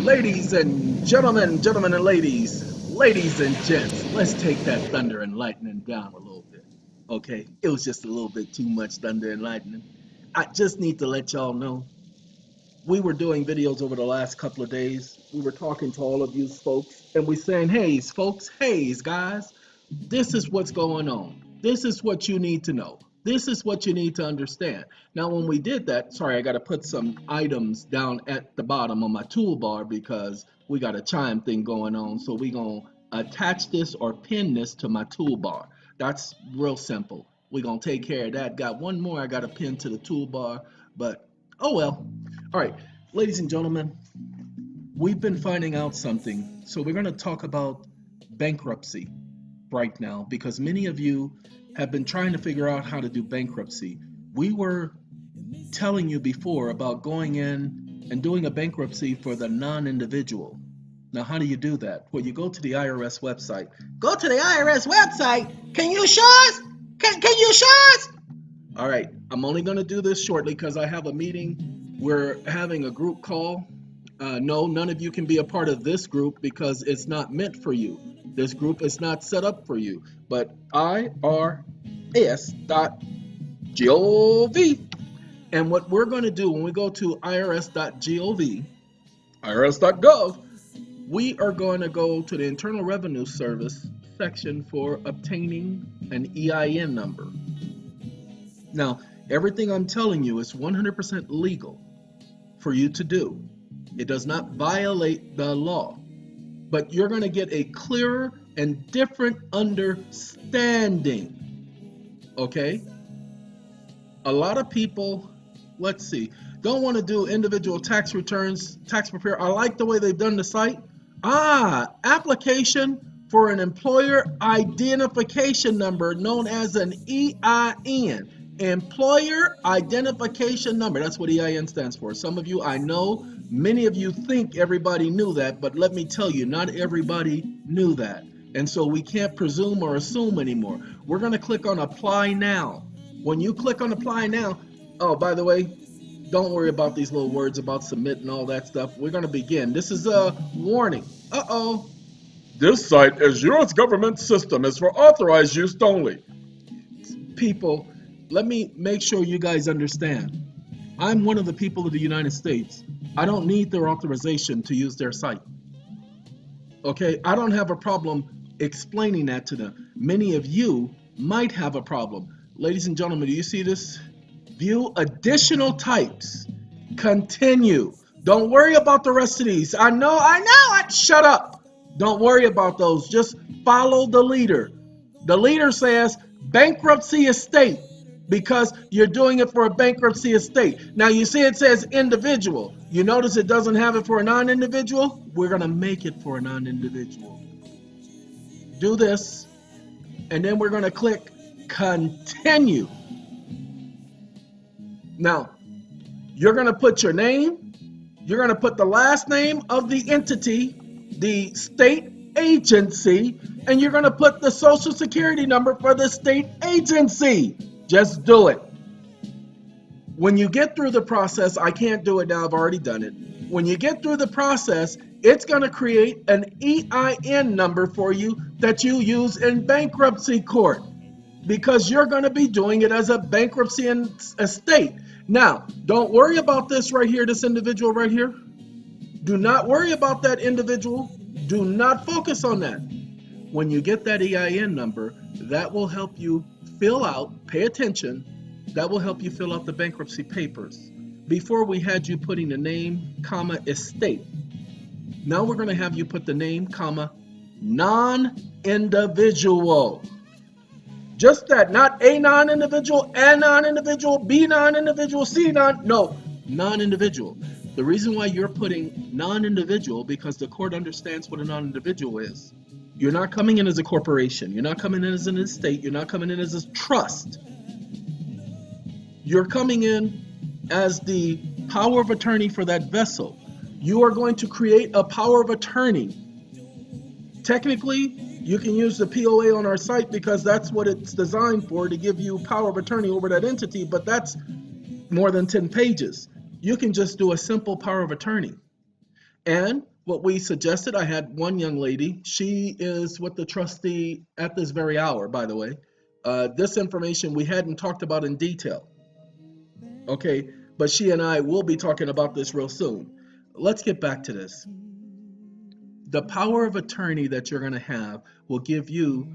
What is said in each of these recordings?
Ladies and gentlemen, gentlemen and ladies and gents, let's take that thunder and lightning down a little bit. Okay, it was just a little bit too much thunder and lightning. I just need to let y'all know we were doing videos over the last couple of days. We were talking to all of you folks, and we're saying, hey, folks, hey, guys, this is what's going on. This is what you need to know. This is what you need to understand. Now, when we did that, sorry, I got to put some items down at the bottom of my toolbar because we got a chime thing going on. So we're going to attach this or pin this to my toolbar. That's real simple. We're going to take care of that. Got one more I got to pin to the toolbar, but oh well. All right, ladies and gentlemen, we've been finding out something. So we're going to talk about bankruptcy right now because many of you have been trying to figure out how to do bankruptcy. We were telling you before about going in and doing a bankruptcy for the non-individual. Now, how do you do that? Well, you go to the IRS website. Go to the IRS website? Can you show us? Can you show us? All right, I'm only going to do this shortly because I have a meeting. We're having a group call. No, none of you can be a part of this group because it's not meant for you. This group is not set up for you. But irs.gov. And what we're going to do when we go to irs.gov, irs.gov, we are going to go to the Internal Revenue Service section for obtaining an EIN number. Now, everything I'm telling you is 100% legal for you to do. It does not violate the law, but you're going to get a clearer and different understanding. Okay? A lot of people, let's see, don't want to do individual tax returns, tax prepare. I like the way they've done the site. Application for an employer identification number known as an EIN. Employer identification number. That's what EIN stands for. Some of you, I know, many of you think everybody knew that, but let me tell you, not everybody knew that. And so we can't presume or assume anymore. We're going to click on apply now. When you click on apply now, oh, by the way, don't worry about these little words about submit and all that stuff. We're going to begin. This is a warning. Uh-oh. This site is U.S. government system. It's for authorized use only. People, let me make sure you guys understand. I'm one of the people of the United States. I don't need their authorization to use their site. Okay, I don't have a problem explaining that to them. Many of you might have a problem. Ladies and gentlemen, do you see this? View additional types. Continue. Don't worry about the rest of these. I know. Shut up. Don't worry about those. Just follow the leader. The leader says bankruptcy estate because you're doing it for a bankruptcy estate. Now you see it says individual. You notice it doesn't have it for a non-individual? We're going to make it for a non-individual. Do this, and then we're going to click continue. Now, you're going to put your name, you're going to put the last name of the entity, the state agency, and you're going to put the social security number for the state agency. Just do it. When you get through the process, I can't do it now, I've already done it. When you get through the process, it's going to create an EIN number for you that you use in bankruptcy court because you're going to be doing it as a bankruptcy estate. Now, don't worry about this right here, this individual right here. Do not worry about that individual. Do not focus on that. When you get that EIN number, that will help you fill out, pay attention, that will help you fill out the bankruptcy papers. Before we had you putting the name, comma, estate. Now we're going to have you put the name, comma, non-individual. Just that, not a non-individual, a non-individual, B non-individual, C non-individual. The reason why you're putting non-individual because the court understands what a non-individual is. You're not coming in as a corporation. You're not coming in as an estate. You're not coming in as a trust. You're coming in as the power of attorney for that vessel. You are going to create a power of attorney. Technically, you can use the POA on our site because that's what it's designed for, to give you power of attorney over that entity, but that's more than 10 pages. You can just do a simple power of attorney. And what we suggested, I had one young lady. She is with the trustee at this very hour, by the way. This information we hadn't talked about in detail. Okay, but she and I will be talking about this real soon. Let's get back to this. The power of attorney that you're going to have will give you,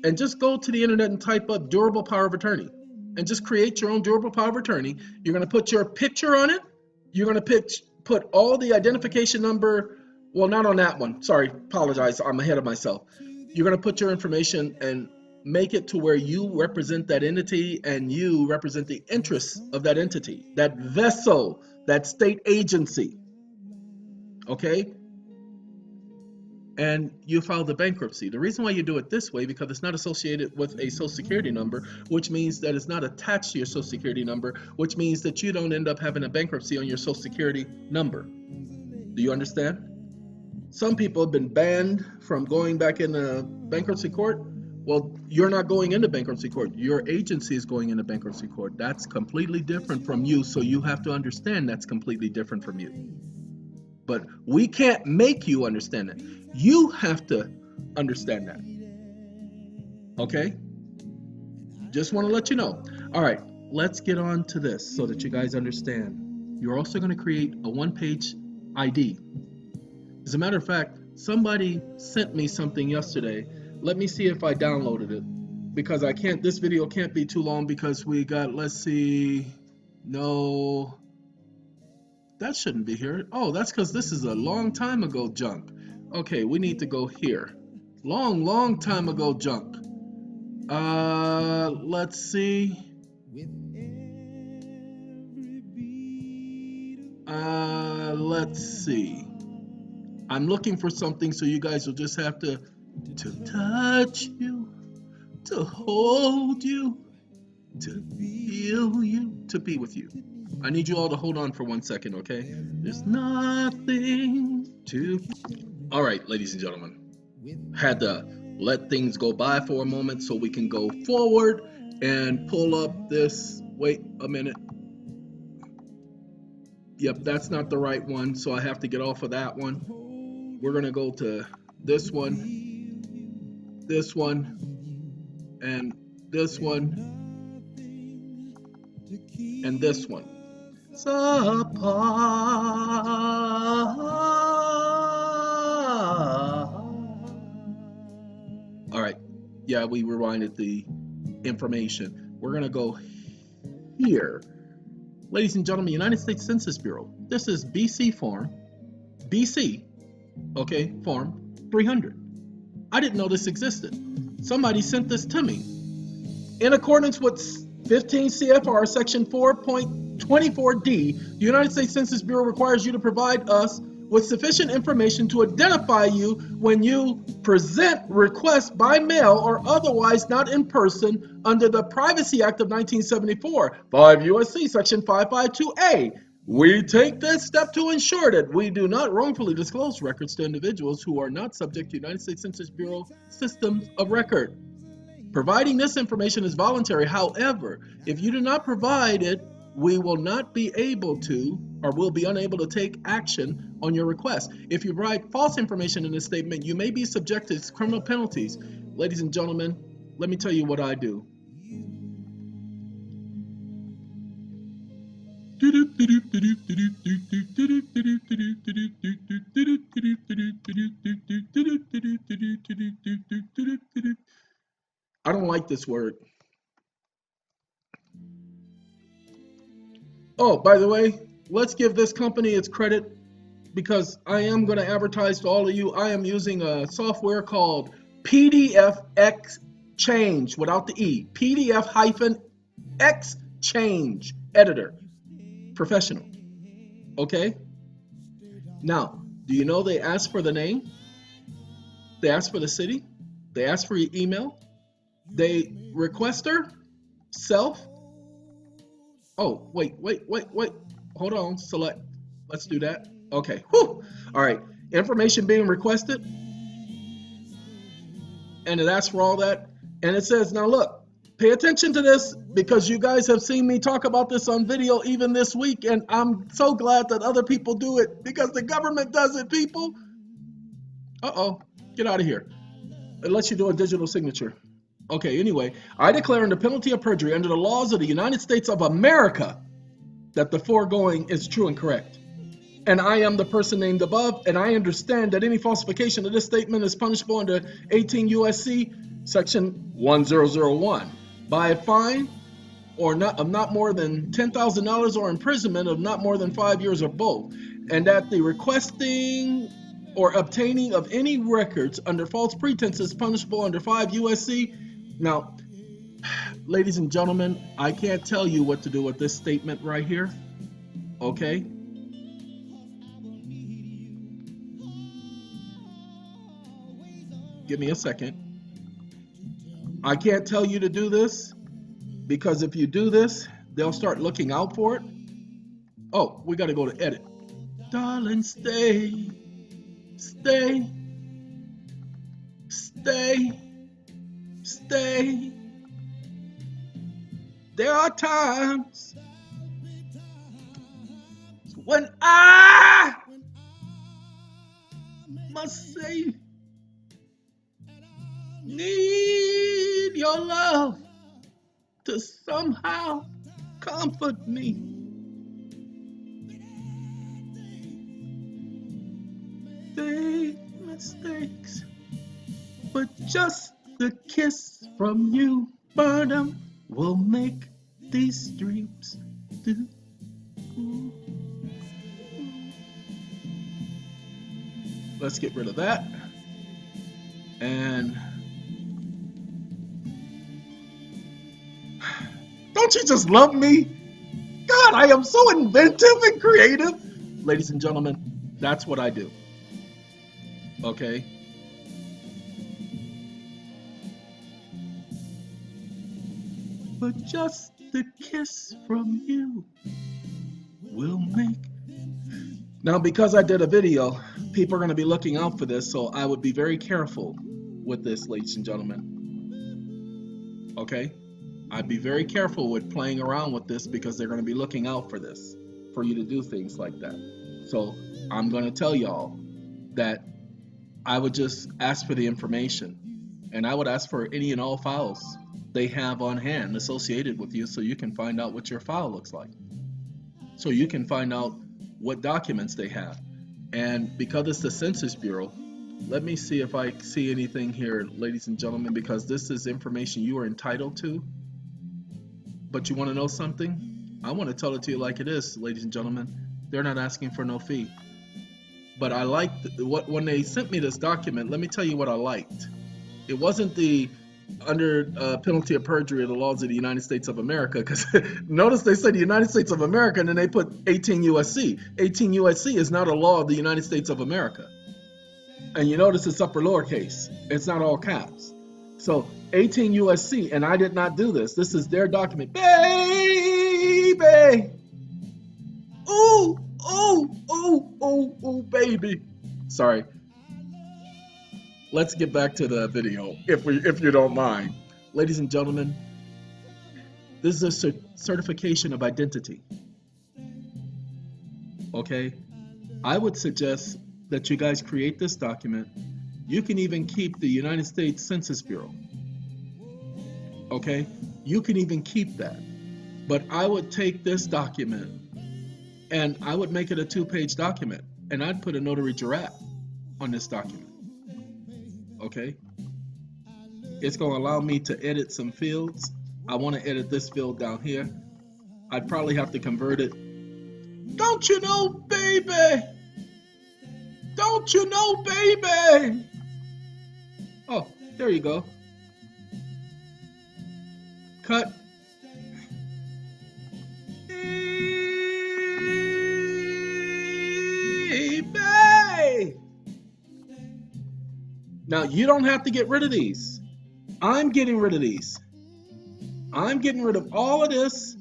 and just go to the internet and type up durable power of attorney and just create your own durable power of attorney. You're going to put your picture on it. You're going to put all the identification number. Well, not on that one. Sorry, apologize. I'm ahead of myself. You're going to put your information and make it to where you represent that entity and you represent the interests of that entity, that vessel, that state agency. Okay? And you file the bankruptcy. The reason why you do it this way, because it's not associated with a social security number, which means that it's not attached to your social security number, which means that you don't end up having a bankruptcy on your social security number. Do you understand? Some people have been banned from going back into bankruptcy court. Well, you're not going into bankruptcy court. Your agency is going into bankruptcy court. That's completely different from you, so you have to understand that's completely different from you. But we can't make you understand it. You have to understand that. Okay? Just want to let you know. All right, let's get on to this so that you guys understand. You're also going to create a one-page ID. As a matter of fact, somebody sent me something yesterday. Let me see if I downloaded it, because I can't, this video can't be too long because we got, let's see, no, that shouldn't be here. Oh, that's because this is a long time ago junk. Okay, we need to go here. Long time ago junk. Let's see. Let's see. I'm looking for something, so you guys will just have to touch you, to hold you, to feel you, to be with you. I need you all to hold on for 1 second, okay? There's nothing to... All right, ladies and gentlemen. Had to let things go by for a moment so we can go forward and pull up this... Wait a minute. Yep, that's not the right one, so I have to get off of that one. We're going to go to this one, and this one, and this one. All right, yeah, we rewinded the information. We're going to go here. Ladies and gentlemen, United States Census Bureau. This is BC form, BC, okay, form 300. I didn't know this existed. Somebody sent this to me. In accordance with 15 CFR section 4.24D, the United States Census Bureau requires you to provide us with sufficient information to identify you when you present requests by mail or otherwise not in person under the Privacy Act of 1974, 5 U.S.C. section 552A. We take this step to ensure that we do not wrongfully disclose records to individuals who are not subject to United States Census Bureau systems of record. Providing this information is voluntary. However, if you do not provide it, we will not be able to, or will be unable to take action on your request. If you provide false information in this statement, you may be subjected to criminal penalties. Ladies and gentlemen, let me tell you what I do. I don't like this word. Oh, by the way, let's give this company its credit, because I am going to advertise to all of you. I am using a software called PDF Exchange without the E. PDF-Exchange Editor. Professional. Okay? Now, do you know they ask for the name? They ask for the city. They ask for your email. They requester, self. Oh, wait. Hold on, select. Let's do that. Okay. Whew. All right. Information being requested. And it asks for all that. And it says, now look, Pay attention to this because you guys have seen me talk about this on video even this week, and I'm so glad that other people do it because the government does it, people. Uh-oh, get out of here. It lets you do a digital signature. Okay, anyway, I declare under penalty of perjury under the laws of the United States of America that the foregoing is true and correct. And I am the person named above, and I understand that any falsification of this statement is punishable under 18 U.S.C. section 1001 by a fine or of not more than $10,000 or imprisonment of not more than 5 years or both, and that the requesting or obtaining of any records under false pretense is punishable under 5 U.S.C. Now, ladies and gentlemen, I can't tell you what to do with this statement right here, okay? Give me a second. I can't tell you to do this because if you do this, they'll start looking out for it. Oh, we got to go to edit. Darling, stay, stay, stay, stay. There are times when I must say, need your love to somehow comfort me. They mistakes, but just the kiss from you, Burnham, will make these dreams do. Let's get rid of that. And don't you just love me? God, I am so inventive and creative. Ladies and gentlemen, that's what I do. Okay? But just the kiss from you will make. Now, because I did a video, people are going to be looking out for this, so I would be very careful with this, ladies and gentlemen. Okay? I'd be very careful with playing around with this because they're going to be looking out for this, for you to do things like that. So I'm going to tell y'all that I would just ask for the information, and I would ask for any and all files they have on hand associated with you so you can find out what your file looks like. So you can find out what documents they have. And because it's the Census Bureau, let me see if I see anything here, ladies and gentlemen, because this is information you are entitled to. But you want to know something? I want to tell it to you like it is, ladies and gentlemen. They're not asking for no fee. But I liked when they sent me this document. Let me tell you what I liked. It wasn't the under penalty of perjury of the laws of the United States of America, because notice they said the United States of America and then they put 18 USC. 18 USC is not a law of the United States of America. And you notice it's upper lowercase. It's not all caps. So 18 USC, and I did not do this. This is their document. Baby! Ooh, ooh, ooh, ooh, ooh, baby. Sorry. Let's get back to the video, if you don't mind. Ladies and gentlemen, this is a certification of identity. Okay? I would suggest that you guys create this document. You can even keep the United States Census Bureau. Okay? You can even keep that. But I would take this document and I would make it a 2-page document, and I'd put a notary giraffe on this document. Okay? It's going to allow me to edit some fields. I want to edit this field down here. I'd probably have to convert it. Don't you know, baby? Don't you know, baby? Oh, there you go. Cut. Baby! Now, you don't have to get rid of these. I'm getting rid of these. I'm getting rid of all of this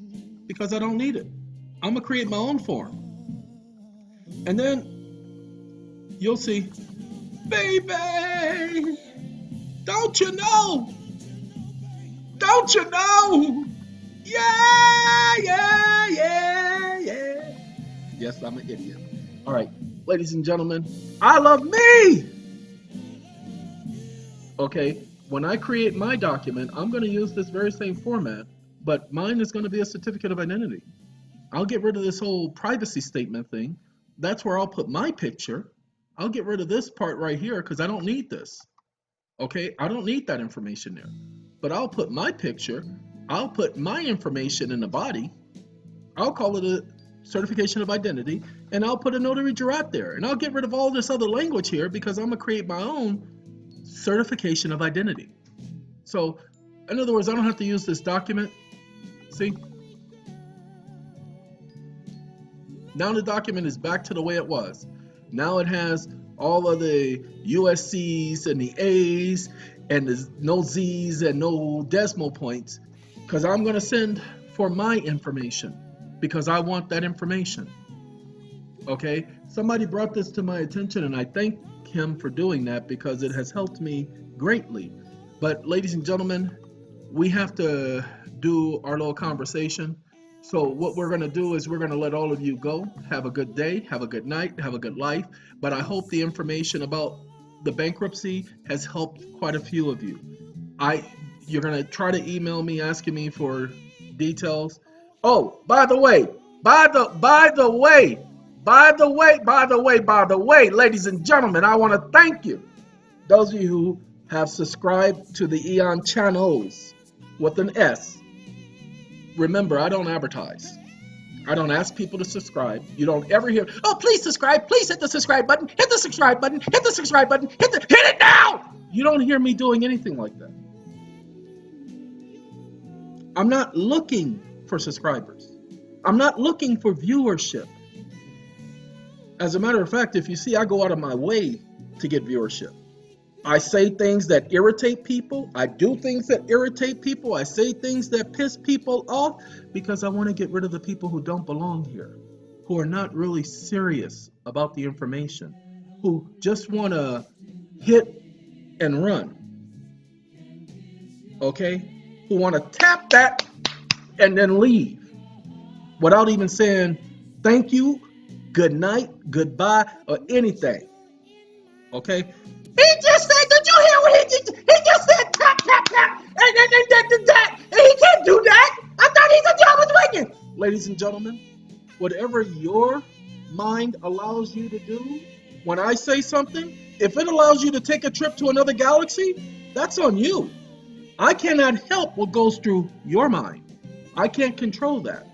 because I don't need it. I'm going to create my own form. And then you'll see, baby, don't you know? Don't you know? Yeah, yeah, yeah, yeah. Yes, I'm an idiot. All right, ladies and gentlemen, I love me. Okay, when I create my document, I'm going to use this very same format, but mine is going to be a certificate of identity. I'll get rid of this whole privacy statement thing. That's where I'll put my picture. I'll get rid of this part right here because I don't need this. Okay, I don't need that information there. But I'll put my picture, I'll put my information in the body, I'll call it a certification of identity, and I'll put a notary jurat there. And I'll get rid of all this other language here because I'm going to create my own certification of identity. So, in other words, I don't have to use this document. See? Now the document is back to the way it was. Now it has all of the USCs and the A's and there's no Z's and no decimal points because I'm going to send for my information because I want that information. Okay? Somebody brought this to my attention and I thank him for doing that because it has helped me greatly. But ladies and gentlemen, we have to do our little conversation. So what we're going to do is we're going to let all of you go. Have a good day, have a good night, have a good life. But I hope the information about the bankruptcy has helped quite a few of you. You're going to try to email me asking me for details. Oh, by the way, ladies and gentlemen, I want to thank you. Those of you who have subscribed to the EON channels with an S. Remember, I don't advertise. I don't ask people to subscribe. You don't ever hear, oh, please subscribe. Please hit the subscribe button. Hit the subscribe button. Hit the subscribe button. Hit it now. You don't hear me doing anything like that. I'm not looking for subscribers. I'm not looking for viewership. As a matter of fact, if you see, I go out of my way to get viewership. I say things that irritate people. I do things that irritate people. I say things that piss people off because I want to get rid of the people who don't belong here, who are not really serious about the information, who just want to hit and run, okay? Who want to tap that and then leave without even saying thank you, good night, goodbye, or anything, okay? He just said, did you hear what he did? He just said tap, tap, tap, and that. And he can't do that. I thought he said I was waiting. Ladies and gentlemen, whatever your mind allows you to do, when I say something, if it allows you to take a trip to another galaxy, that's on you. I cannot help what goes through your mind. I can't control that.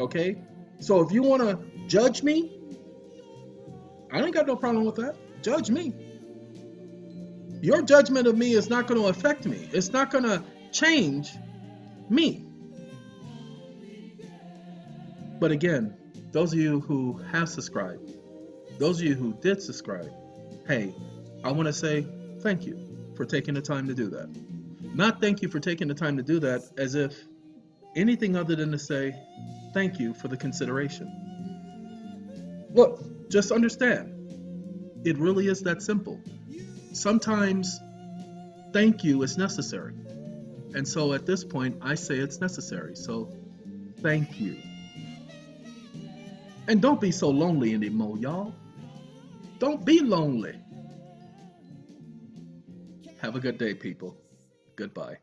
Okay? So if you want to judge me, I ain't got no problem with that. Judge me. Your judgment of me is not going to affect me. It's not going to change me. But again, those of you who have subscribed, those of you who did subscribe, hey, I want to say thank you for taking the time to do that. Not thank you for taking the time to do that as if anything other than to say thank you for the consideration. Look, just understand, it really is that simple. Sometimes thank you is necessary. And so at this point, I say it's necessary. So thank you. And don't be so lonely anymore, y'all. Don't be lonely. Have a good day, people. Goodbye.